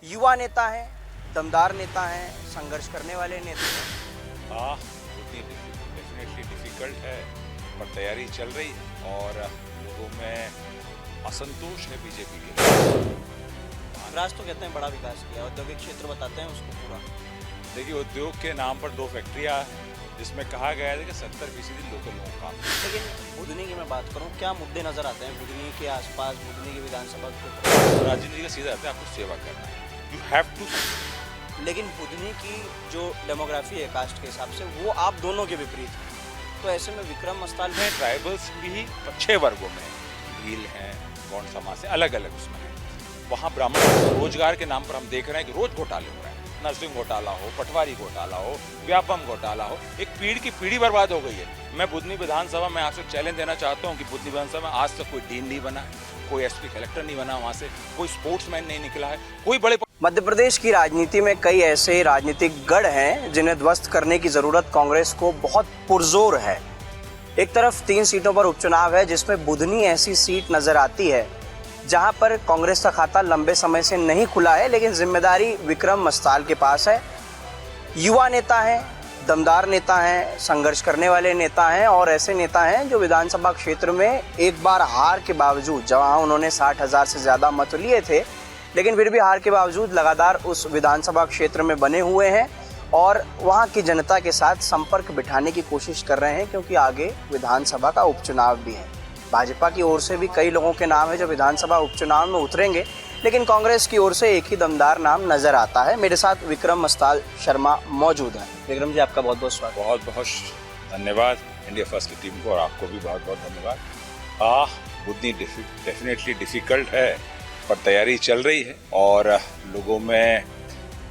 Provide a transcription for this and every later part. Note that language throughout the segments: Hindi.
युवा नेता हैं, दमदार नेता हैं, संघर्ष करने वाले नेता हैं। हाँ, डेफिनेटली डिफिकल्ट है, पर तैयारी चल रही है और लोगों में असंतोष है बीजेपी के लिए। राज तो कहते हैं बड़ा विकास किया, औद्योगिक क्षेत्र बताते हैं उसको पूरा। देखिए, उद्योग के नाम पर 2 फैक्ट्रियाँ हैं जिसमें कहा गया है कि 70% लोकल लोगों का काम। लेकिन बुधनी की मैं बात करूं, क्या मुद्दे नजर आते हैं बुधनी के आसपास, बुधनी की विधानसभा क्षेत्र? राजनीति का सीधा रहता है, आपको सेवा करना है, यू हैव टू। लेकिन बुधनी की जो डेमोग्राफी है कास्ट के हिसाब से, वो आप दोनों के विपरीत है। तो ऐसे में विक्रम मस्ताल में ट्राइबल्स भी 6 वर्गों में भील हैं, गौंड समाज से अलग अलग उसमें है। वहाँ ब्राह्मण रोजगार के नाम पर हम देख रहे हैं कि रोज घोटाले हो रहे हैं। नर्सिंग घोटाला हो, पटवारी घोटाला हो, व्यापम घोटाला हो, एक पीढ़ी की पीढ़ी बर्बाद हो गई है। मैं बुधनी विधानसभा में आपसे चैलेंज देना चाहता हूँ कि बुधनी विधानसभा में आज तक कोई डीन नहीं बना, कोई एसपी कलेक्टर नहीं बना, वहाँ से कोई स्पोर्ट्समैन नहीं निकला है, कोई बड़े। मध्य प्रदेश की राजनीति में कई ऐसे राजनीतिक गढ़ हैं जिन्हें ध्वस्त करने की जरूरत कांग्रेस को बहुत पुरजोर है। एक तरफ 3 सीटों पर उपचुनाव है, जिसमें बुधनी ऐसी सीट नजर आती है जहां पर कांग्रेस का खाता लंबे समय से नहीं खुला है, लेकिन जिम्मेदारी विक्रम मस्ताल के पास है। युवा नेता हैं, दमदार नेता हैं, संघर्ष करने वाले नेता हैं और ऐसे नेता हैं जो विधानसभा क्षेत्र में एक बार हार के बावजूद, जहां उन्होंने 60,000 से ज़्यादा मत लिए थे, लेकिन फिर भी हार के बावजूद लगातार उस विधानसभा क्षेत्र में बने हुए हैं और वहां की जनता के साथ संपर्क बिठाने की कोशिश कर रहे हैं, क्योंकि आगे विधानसभा का उपचुनाव भी है। भाजपा की ओर से भी कई लोगों के नाम है जो विधानसभा उपचुनाव में उतरेंगे, लेकिन कांग्रेस की ओर से एक ही दमदार नाम नजर आता है। मेरे साथ विक्रम मस्ताल शर्मा मौजूद हैं। विक्रम जी, आपका बहुत बहुत स्वागत। बहुत बहुत धन्यवाद इंडिया फर्स्ट की टीम को और आपको भी बहुत बहुत धन्यवाद। बुधनी डेफिनेटली डिफिकल्ट है, पर तैयारी चल रही है और लोगों में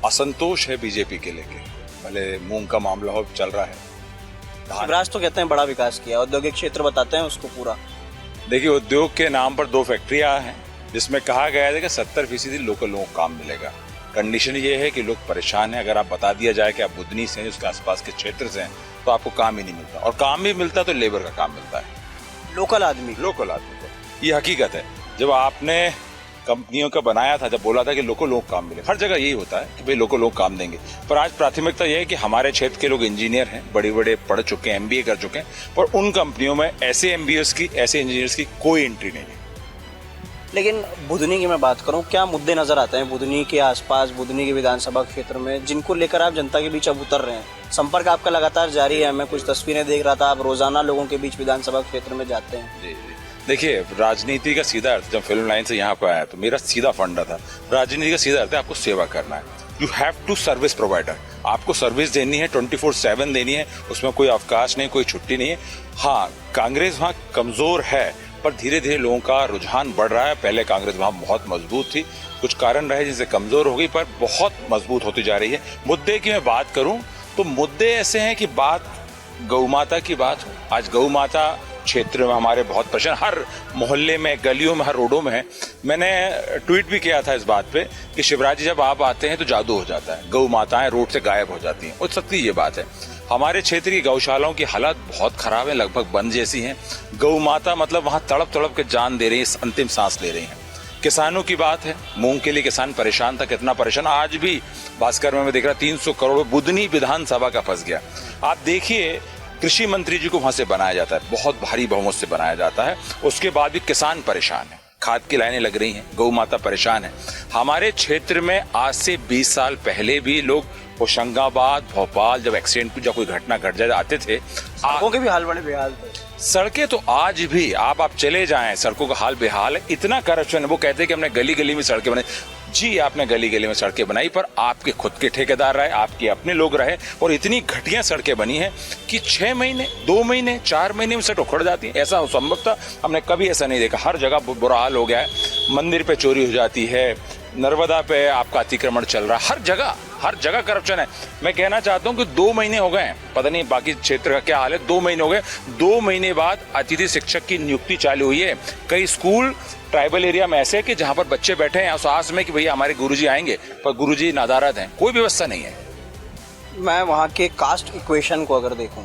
असंतोष है बीजेपी के लेके। भले मूंग का मामला हो चल रहा है। राज तो कहते हैं बड़ा विकास किया, औद्योगिक क्षेत्र बताते हैं उसको पूरा। देखिए, उद्योग के नाम पर 2 फैक्ट्रियाँ हैं जिसमें कहा गया है कि 70% लोकल लोगों को काम मिलेगा। कंडीशन ये है कि लोग परेशान हैं। अगर आप बता दिया जाए कि आप बुधनी से हैं, उसके आसपास के क्षेत्र से हैं, तो आपको काम ही नहीं मिलता, और काम भी मिलता तो लेबर का काम मिलता है, लोकल आदमी को। ये हकीकत है। जब आपने कंपनियों का बनाया था, जब बोला था कि लोकल लोग काम मिले, हर जगह यही होता है कि भाई लोकल लोग काम देंगे, पर आज प्राथमिकता यह है कि हमारे क्षेत्र के लोग इंजीनियर हैं, बड़े बड़े पढ़ चुके हैं, MBA कर चुके हैं, पर उन कंपनियों में ऐसे MBAs की, ऐसे इंजीनियर्स की कोई एंट्री नहीं है। लेकिन बुधनी की मैं बात करूं, क्या मुद्दे नजर आते हैं बुधनी के आसपास, बुधनी के विधानसभा क्षेत्र में, जिनको लेकर आप जनता के बीच अब उतर रहे हैं? संपर्क आपका लगातार जारी है, मैं कुछ तस्वीरें देख रहा था, आप रोजाना लोगों के बीच विधानसभा क्षेत्र में जाते हैं। जी। देखिए, राजनीति का सीधा अर्थ, जब फिल्म लाइन से यहाँ पर आया तो मेरा सीधा फंडा था, राजनीति का सीधा अर्थ है आपको सेवा करना है। You have to service provider, आपको सर्विस देनी है, 24/7 देनी है, उसमें कोई अवकाश नहीं, कोई छुट्टी नहीं है। हाँ, कांग्रेस वहाँ कमजोर है, पर धीरे धीरे लोगों का रुझान बढ़ रहा है। पहले कांग्रेस वहाँ बहुत मजबूत थी, कुछ कारण रहे जिनसे कमजोर हो गई, पर बहुत मजबूत होती जा रही है। मुद्दे की मैं बात करूँ तो मुद्दे ऐसे हैं कि बात गौ माता की बात हो। आज गौ माता क्षेत्र में हमारे बहुत प्रश्न, हर मोहल्ले में, गलियों में, हर रोडों में है। मैंने ट्वीट भी किया था इस बात पे कि शिवराज जी जब आप आते हैं तो जादू हो जाता है, गौ माताएं रोड से गायब हो जाती हैं। और सत्य ये बात है। हमारे क्षेत्र की गौशालाओं की हालत बहुत खराब है, लगभग बंद जैसी हैं। गौ माता मतलब वहाँ तड़प तड़प के जान दे रही है, अंतिम सांस ले रही हैं। किसानों की बात है, मूंग के लिए किसान परेशान था, कितना परेशान आज भी। भास्कर में मैं देख रहा 300 करोड़ बुधनी विधानसभा का फंस गया। आप देखिए, कृषि मंत्री जी को वहां से बनाया जाता है, बहुत भारी बहुमत से बनाया जाता है, उसके बाद भी किसान परेशान है, खाद की लाइनें लग रही हैं, गौ माता परेशान है। हमारे क्षेत्र में आज से 20 साल पहले भी लोग होशंगाबाद, भोपाल, जब एक्सीडेंट जब कोई घटना घट जाए आते थे। सड़कों के भी हाल बड़े बेहाल थे। सड़कें तो आज भी आप चले जाएं, सड़कों का हाल बेहाल है। इतना करप्शन है। वो कहते हैं कि हमने गली गली में सड़कें बनाई। जी, आपने गली गली में सड़कें बनाई, पर आपके खुद के ठेकेदार रहे, आपके अपने लोग रहे, और इतनी घटिया सड़कें बनी हैं कि 6 महीने, 2 महीने, 4 महीने में सड़क उखड़ जाती है। ऐसा संभव था? हमने कभी ऐसा नहीं देखा। हर जगह बुरा हाल हो गया है। मंदिर पे चोरी हो जाती है, नर्मदा पे आपका अतिक्रमण चल रहा है, हर जगह करप्शन है। मैं कहना चाहता हूं कि 2 महीने हो गए हैं, पता नहीं बाकी क्षेत्र का क्या हाल है, 2 महीने हो गए। 2 महीने बाद अतिथि शिक्षक की नियुक्ति चालू हुई है। कई स्कूल ट्राइबल एरिया में ऐसे कि जहां पर बच्चे बैठे हैं उस आस में कि भैया हमारे गुरुजी आएंगे, पर गुरुजी नादारद हैं, कोई व्यवस्था नहीं है। मैं वहाँ के कास्ट इक्वेशन को अगर देखूं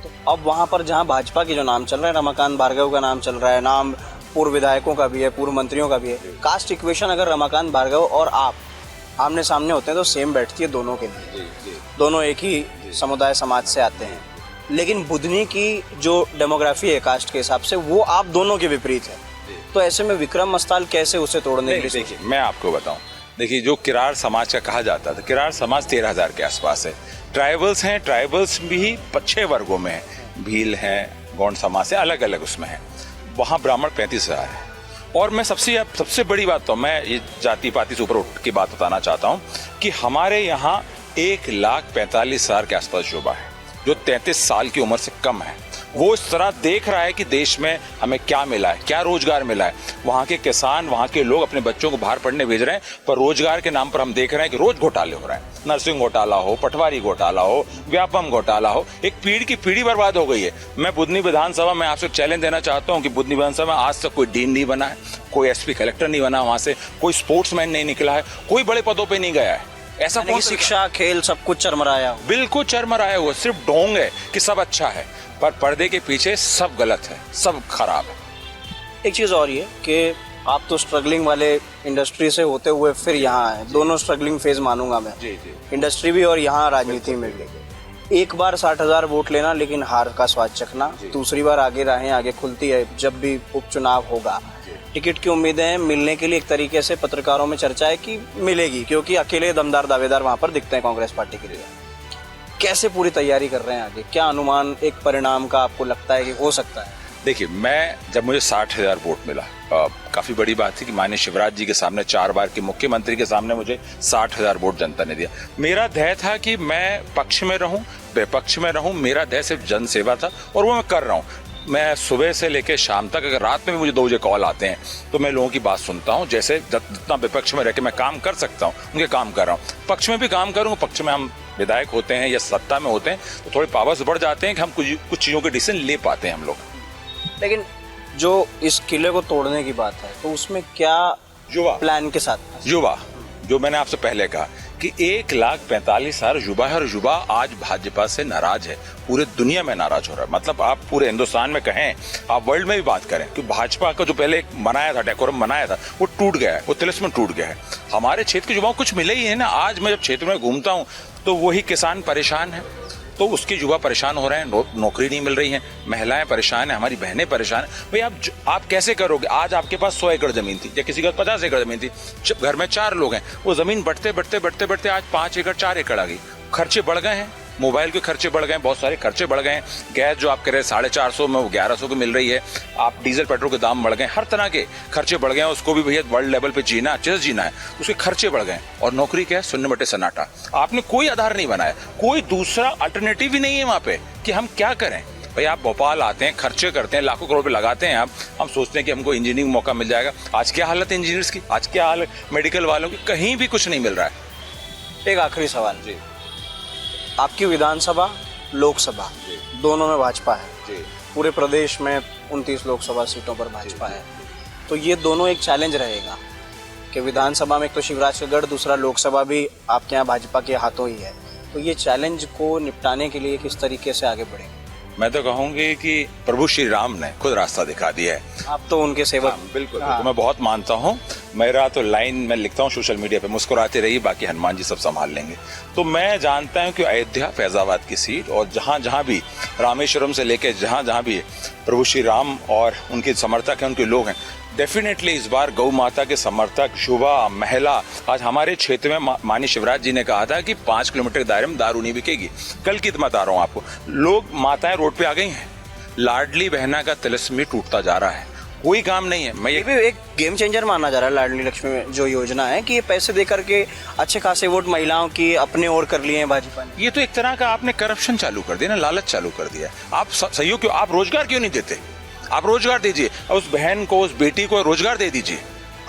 तो अब वहाँ पर जहाँ भाजपा के जो नाम चल रहे हैं, रमाकांत भार्गव का नाम चल रहा है, नाम पूर्व विधायकों का भी है, पूर्व मंत्रियों का भी है। कास्ट इक्वेशन अगर रमाकांत भार्गव और आप आमने सामने होते हैं तो सेम बैठती है दोनों के लिए, दोनों एक ही समुदाय समाज से आते हैं। लेकिन बुधनी की जो डेमोग्राफी है कास्ट के हिसाब से वो आप दोनों के विपरीत है, तो ऐसे में विक्रम मस्ताल कैसे उसे तोड़ने के लिए? देखिए मैं आपको बताऊं, देखिए जो किरार समाज का कहा जाता था, किरार समाज 13,000 के आसपास है। ट्राइबल्स हैं, ट्राइबल्स भी 6 वर्गों में है, भील हैं, गौंड समाज से अलग अलग उसमें है। वहाँ ब्राह्मण 35,000 है। और मैं सबसे बड़ी बात तो मैं ये जाति पाति से ऊपर उठ की बात बताना चाहता हूँ कि हमारे यहाँ 1,45,000 के आसपास युवा है जो 33 साल की उम्र से कम है। वो इस तरह देख रहा है कि देश में हमें क्या मिला है, क्या रोजगार मिला है। वहाँ के किसान, वहाँ के लोग अपने बच्चों को बाहर पढ़ने भेज रहे हैं, पर रोजगार के नाम पर हम देख रहे हैं कि रोज घोटाले हो रहे हैं। नर्सिंग घोटाला हो, पटवारी घोटाला हो, व्यापम घोटाला हो, एक पीढ़ी की पीढ़ी बर्बाद हो गई है। मैं बुधनी विधानसभा में आपसे चैलेंज देना चाहता हूँ कि बुधनी विधानसभा में आज तक कोई डीन नहीं बना है, कोई एसपी कलेक्टर नहीं बना, वहाँ से कोई स्पोर्ट्समैन नहीं निकला है, कोई बड़े पदों पर नहीं गया है। ऐसा कौन? शिक्षा, खेल सब कुछ चरमराया, बिल्कुल चरमराया हुआ। सिर्फ ढोंग है कि सब अच्छा है, पर पर्दे के पीछे सब गलत है, सब खराब है। एक चीज और ये कि आप तो स्ट्रगलिंग वाले इंडस्ट्री से होते हुए फिर यहाँ आए, दोनों स्ट्रगलिंग फेज मानूंगा मैं, जी जी, इंडस्ट्री भी और यहाँ राजनीति में भी। एक बार 60,000 वोट लेना लेकिन हार का स्वाद चखना, दूसरी बार आगे राहें आगे खुलती है। जब भी उपचुनाव होगा, टिकट की उम्मीदें मिलने के लिए एक तरीके से पत्रकारों में चर्चा है कि मिलेगी, क्योंकि अकेले दमदार दावेदार वहां पर दिखते हैं कांग्रेस पार्टी के लिए। कैसे पूरी तैयारी कर रहे हैं आगे? क्या अनुमान एक परिणाम का आपको लगता है कि हो सकता है? देखिए जब मुझे 60,000 वोट मिला, काफी बड़ी बात थी कि माननीय शिवराज जी के सामने, 4 बार के मुख्यमंत्री के सामने मुझे 60,000 वोट जनता ने दिया। मेरा ध्येय था कि मैं पक्ष में रहूं, विपक्ष में रहूं, मेरा ध्येय सिर्फ जन सेवा था और वो मैं कर रहा हूं। मैं सुबह से लेकर शाम तक, अगर रात में भी मुझे 2 बजे कॉल आते हैं तो मैं लोगों की बात सुनता हूं। जैसे जितना विपक्ष में रह के मैं काम कर सकता हूं, उनके काम कर रहा हूं। पक्ष में भी काम करूंगा, पक्ष में हम विधायक होते हैं या सत्ता में होते हैं तो थोड़े पावर्स बढ़ जाते हैं कि हम कुछ चीज़ों के डिसीजन ले पाते हैं हम लोग। लेकिन जो इस किले को तोड़ने की बात है तो उसमें क्या युवा प्लान के साथ? युवा, जो मैंने आपसे पहले कहा कि 1,45,000 युवा है और युवा आज भाजपा से नाराज है, पूरे दुनिया में नाराज हो रहा है। मतलब आप पूरे हिंदुस्तान में कहें, आप वर्ल्ड में भी बात करें कि भाजपा का जो पहले एक बनाया था, डेकोरम बनाया था, वो टूट गया है, वो तिलिस्म टूट गया है। हमारे क्षेत्र के युवाओं को कुछ मिले ही है ना। आज मैं जब क्षेत्र में घूमता हूँ तो वही किसान परेशान है, तो उसके युवा परेशान हो रहे हैं, नौकरी नहीं मिल रही है, महिलाएं परेशान हैं, हमारी बहनें परेशान हैं। भाई आप कैसे करोगे? आज आपके पास 100 एकड़ जमीन थी या किसी का 50 एकड़ जमीन थी, घर में 4 लोग हैं, वो जमीन बढ़ते बढ़ते आज 5 एकड़ 4 एकड़ आ गई। खर्चे बढ़ गए हैं, मोबाइल के खर्चे बढ़ गए हैं, बहुत सारे खर्चे बढ़ गए हैं। गैस जो आप कह रहे हैं 450 में, वो 1100 की मिल रही है। आप डीजल पेट्रोल के दाम बढ़ गए, हर तरह के खर्चे बढ़ गए हैं। उसको भी भैया वर्ल्ड लेवल पे जीना, अच्छे से जीना है, उसके खर्चे बढ़ गए। और नौकरी क्या है? शून्य बटे सन्नाटा। आपने कोई आधार नहीं बनाया, कोई दूसरा अल्टरनेटिव ही नहीं है वहां पे कि हम क्या करें। भाई आप भोपाल आते हैं, खर्चे करते हैं, लाखों करोड़ रुपए लगाते हैं, हम सोचते हैं कि हमको इंजीनियरिंग मौका मिल जाएगा। आज क्या हालत है इंजीनियर्स की, आज क्या हालत मेडिकल वालों की, कहीं भी कुछ नहीं मिल रहा है। एक आखिरी सवाल जी, आपकी विधानसभा लोकसभा दोनों में भाजपा है, पूरे प्रदेश में 29 लोकसभा सीटों पर भाजपा है, तो ये दोनों एक चैलेंज रहेगा कि विधानसभा में एक तो शिवराज का गढ़, दूसरा लोकसभा भी आपके यहाँ भाजपा के हाथों ही है, तो ये चैलेंज को निपटाने के लिए किस तरीके से आगे बढ़ेंगे? मैं तो कहूंगी कि प्रभु श्री राम ने खुद रास्ता दिखा दिया है। आप तो उनके सेवक। बिल्कुल, तो मैं बहुत मानता हूँ। मेरा तो लाइन मैं लिखता हूँ सोशल मीडिया पे, मुस्कुराते रहिए, बाकी हनुमान जी सब संभाल लेंगे। तो मैं जानता हूँ कि अयोध्या, फैजाबाद की सीट और जहाँ भी रामेश्वरम से लेकर जहाँ भी प्रभु श्री राम और उनके समर्थक हैं, उनके लोग हैं, डेफिनेटली इस बार गौ माता के समर्थक, युवा, महिला, आज हमारे क्षेत्र में माननीय शिवराज जी ने कहा था कि 5 किलोमीटर के दायरे में दारू नहीं बिकेगी। कल की बता रहा हूँ आपको, लोग माताएं रोड पे आ गई हैं, लाडली बहना का तिलिस्म टूटता जा रहा है, कोई काम नहीं है। मैं ये भी एक गेम चेंजर माना जा रहा है लाडली लक्ष्मी में जो योजना है कि ये पैसे दे करके अच्छे खासे वोट महिलाओं की अपने ओर कर लिए हैं भाजपा ने। ये तो एक तरह का आपने करप्शन चालू कर दिया ना, लालच चालू कर दिया। आप सहयोग क्यों, आप रोजगार क्यों नहीं देते? आप रोजगार दीजिए, उस बहन को, उस बेटी को रोजगार दे दीजिए।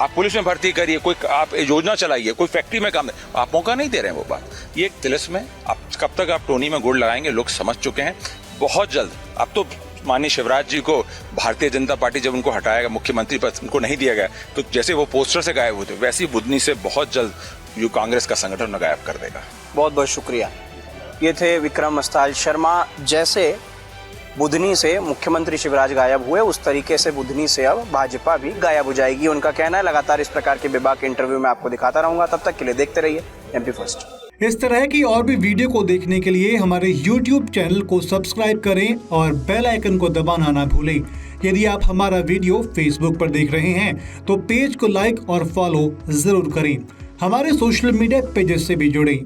आप पुलिस में भर्ती करिए, कोई आप योजना चलाइए, कोई फैक्ट्री में काम, आप मौका नहीं दे रहे हैं। वो बात, ये एक तिलिस्म है। आप कब तक आप टोनी में गुड़ लगाएंगे? लोग समझ चुके हैं। बहुत जल्द अब तो माननीय शिवराज जी को भारतीय जनता पार्टी जब उनको हटाएगा, मुख्यमंत्री पद उनको नहीं दिया गया, तो जैसे वो पोस्टर से गायब होते, वैसे ही बुधनी से बहुत जल्द जो कांग्रेस का संगठन गायब कर देगा। बहुत बहुत शुक्रिया। ये थे विक्रम मस्ताल शर्मा। जैसे बुधनी से मुख्यमंत्री शिवराज गायब हुए, उस तरीके से बुधनी से अब भाजपा भी गायब हो जाएगी, उनका कहना है। लगातार इस प्रकार के बेबाक इंटरव्यू में आपको दिखाता रहूंगा, तब तक के लिए देखते रहिए एमपी फर्स्ट। इस तरह की और भी वीडियो को देखने के लिए हमारे YouTube चैनल को सब्सक्राइब करें और बेल आइकन को दबाना ना भूलें। यदि आप हमारा वीडियो Facebook पर देख रहे हैं तो पेज को लाइक और फॉलो जरूर करें। हमारे सोशल मीडिया पेजेस से भी जुड़ें।